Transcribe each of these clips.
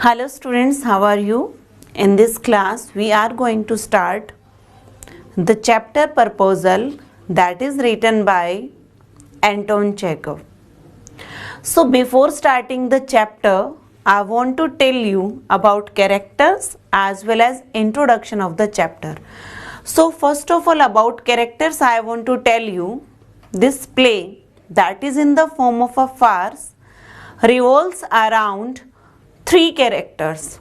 Hello students, how are you? In this class, we are going to start the chapter Proposal that is written by Anton Chekhov. So before starting the chapter, I want to tell you about characters as well as introduction of the chapter. So first of all about characters, I want to tell you this play that is in the form of a farce revolves around three characters,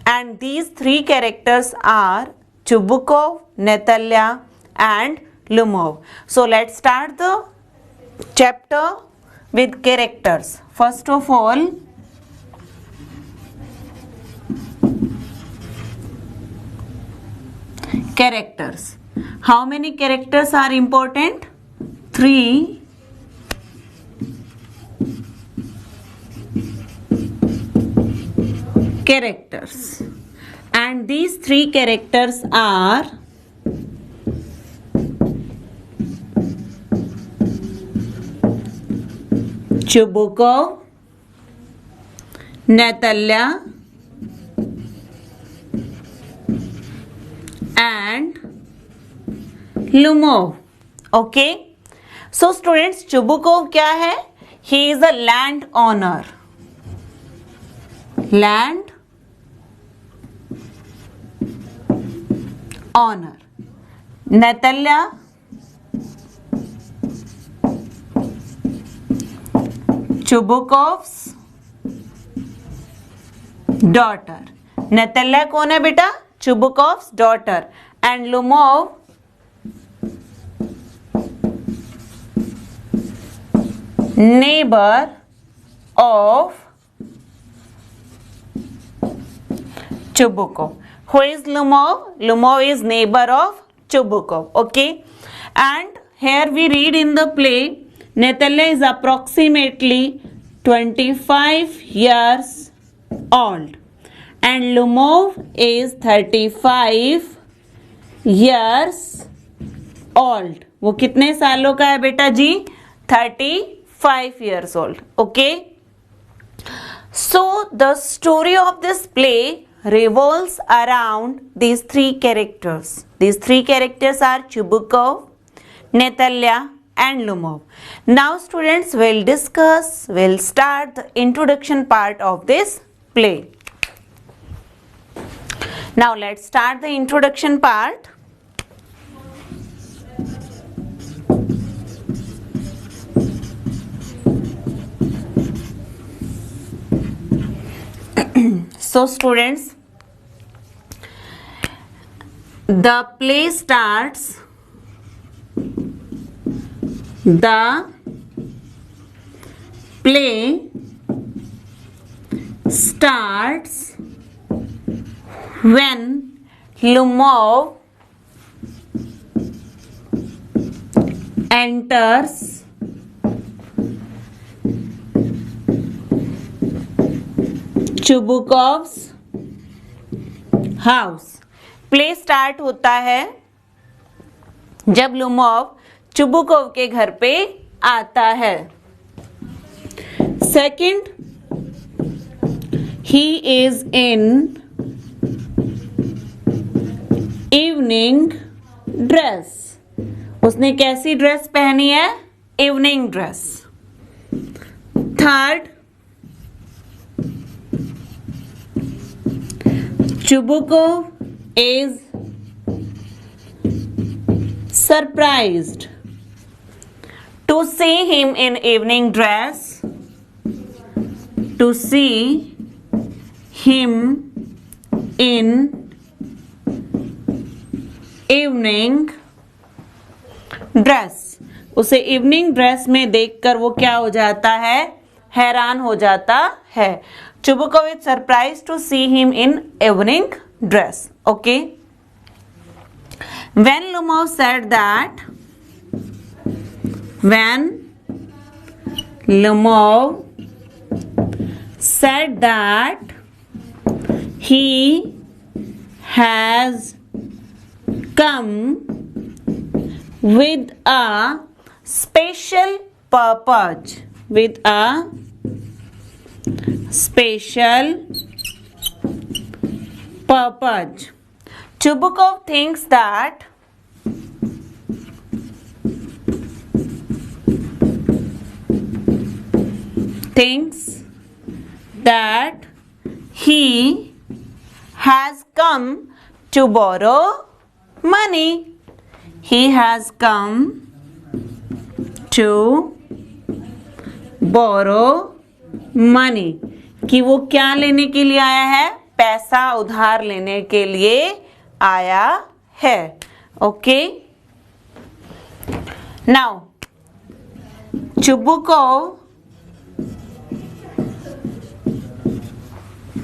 and these three characters are Chubukov, Natalya and Lumov. So let's start the chapter with characters. First of all, characters. How many characters are important? Three. Characters, and these three characters are Chubukov, Natalya and Lumov. Okay, so students, Chubukov क्या है? He is a land owner. Land owner. Natalya Chubukov's daughter. Natalya कौन है बेटा? Chubukov's daughter. And Lumov neighbor of Chubukov. Who is Lumov? Lumov is neighbor of Chubukov. Okay. And here we read in the play, Natalya is approximately 25 years old and Lumov is 35 years old. वो कितने सालों का है बेटा जी? 35 years old. Okay. So the story of this play revolves around these three characters. These three characters are Chubukov, Natalya and Lumov. Now students, we'll start the introduction part of this play. Now let's start the introduction part. So students, the play starts. The play starts when Lumov enters Chubukov's house. Play start होता है जब लुमोव Chubukov के घर पे आता है. Second, he is in evening dress. उसने कैसी ड्रेस पहनी है? Evening dress. Third, Chubukov is surprised to see him in evening dress. To see him in evening dress. उसे इवनिंग ड्रेस में देखकर वो क्या हो जाता है? हैरान हो जाता है. Chubukov is surprised to see him in evening dress. Okay. When Lumov said that he has come with a special purpose, with a special purpose. Chubukov thinks that he has come to borrow money. He has come to borrow money. कि वो क्या लेने के लिए आया है? पैसा उधार लेने के लिए आया है. Okay. Now, Chubukov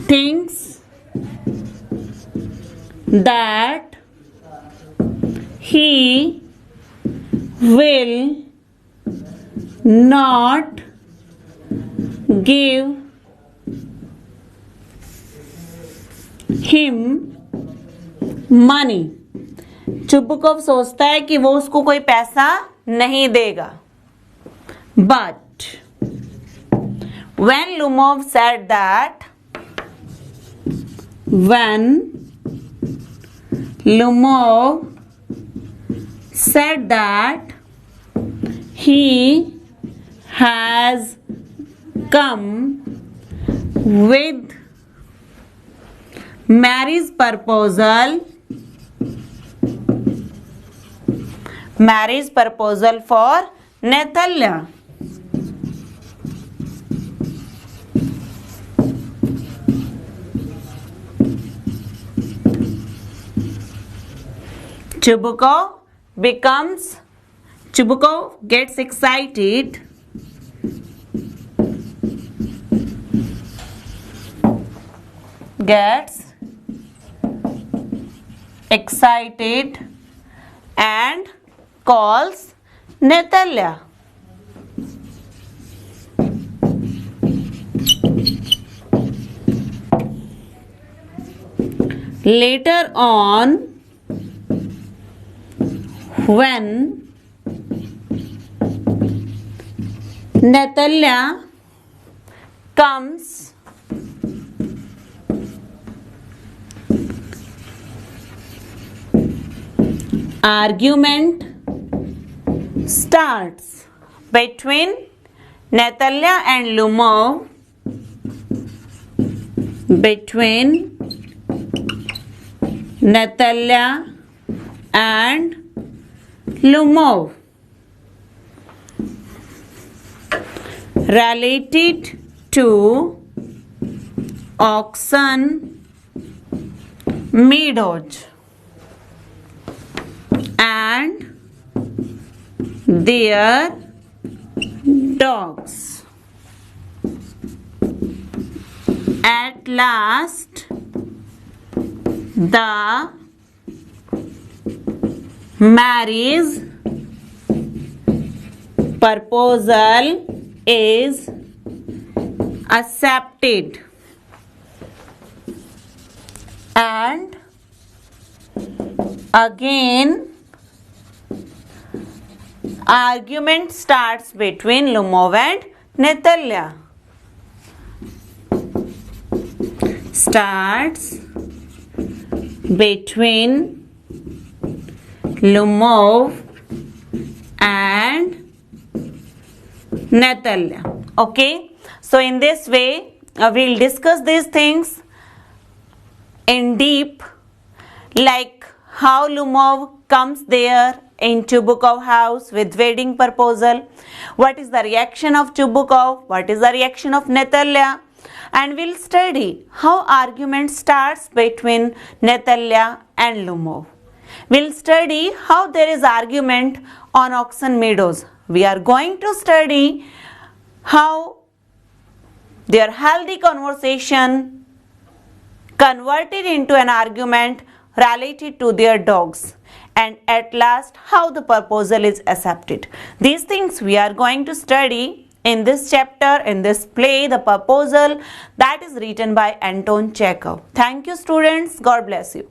thinks that he will not give him money. Chubukov सोचता है कि वो उसको कोई पैसा नहीं देगा. But when Lumov said that, he has come with marriage proposal for Natalia. Chubukov gets excited and calls Natalia. Later on, when Natalia comes argument starts between Natalia and Lumov. Related to Oxen Meadows and their dogs. At last, the marriage proposal is accepted, and again argument starts between Lumov and Natalia. Starts between Lumov and Natalia. Okay, so in this way we'll discuss these things in deep, like how Lumov comes there in Chubukov house with wedding proposal, what is the reaction of Chubukov, what is the reaction of Natalia, and we'll study how argument starts between Natalia and Lumov. We'll study how there is argument on Oxen Meadows. We are going to study how their healthy conversation converted into an argument related to their dogs, and at last how the proposal is accepted. These things we are going to study in this chapter, in this play, The Proposal, that is written by Anton Chekhov. Thank you, students. God bless you.